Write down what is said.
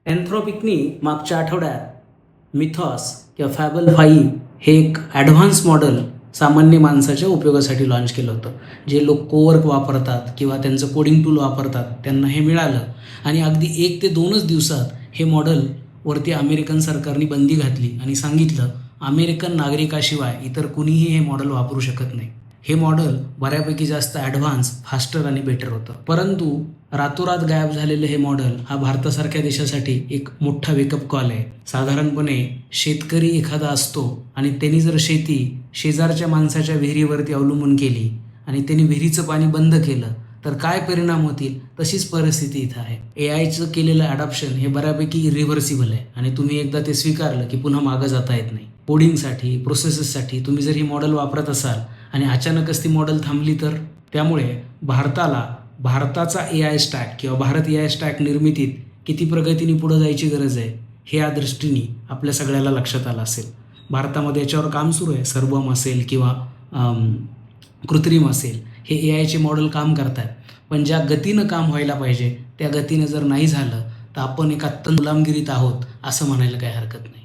एन्थ्रोपिकनी मागच्या आठवड्यात मिथॉस किंवा फॅबल 5 हे एक ॲडव्हान्स मॉडेल सामान्य माणसाच्या उपयोगासाठी लॉन्च केलं होतं. जे लोक कोवर्क वापरतात किंवा त्यांचं कोडिंग टूल वापरतात त्यांना हे मिळालं आणि अगदी 1 ते 2च दिवसात हे मॉडेलवरती अमेरिकन सरकारने बंदी घातली आणि सांगितलं अमेरिकन नागरिकाशिवाय इतर कुणीही हे मॉडेल वापरू शकत नाही. हे मॉडेल बऱ्यापैकी जास्त ॲडव्हान्स, फास्टर आणि बेटर होतं. परंतु रातोरात गायब झालेलं हे मॉडेल हा भारतासारख्या देशासाठी एक मोठा वेकअप कॉल आहे. साधारणपणे शेतकरी एखादा असतो आणि त्यांनी जर शेती शेजारच्या माणसाच्या विहिरीवरती अवलंबून केली आणि त्यांनी विहिरीचं पाणी बंद केलं तर काय परिणाम होतील, तशीच परिस्थिती इथं आहे. AIचं केलेलं ॲडॉप्शन हे बऱ्यापैकी इरिव्हर्सिबल आहे आणि तुम्ही एकदा ते स्वीकारलं की पुन्हा मागं जाता येत नाही. कोडिंगसाठी, प्रोसेसेससाठी तुम्ही जर ही मॉडेल वापरत असाल आणि अचानकच ती मॉडेल थांबली तर त्यामुळे भारताचा AI स्टॅक किंवा भारत AI स्टॅक निर्मितीत किती प्रगतीने पुढे जायची गरज आहे हे या दृष्टीने आपल्या सगळ्याला लक्षात आलं असेल. भारतामध्ये याच्यावर काम सुरू आहे. सर्वम असेल किंवा कृत्रिम असेल, हे AIचे मॉडेल काम करतात. पण ज्या गतीनं काम व्हायला पाहिजे त्या गतीनं जर नाही झालं तर आपण एका गुलामगिरीत आहोत असं म्हणायला काही हरकत नाही.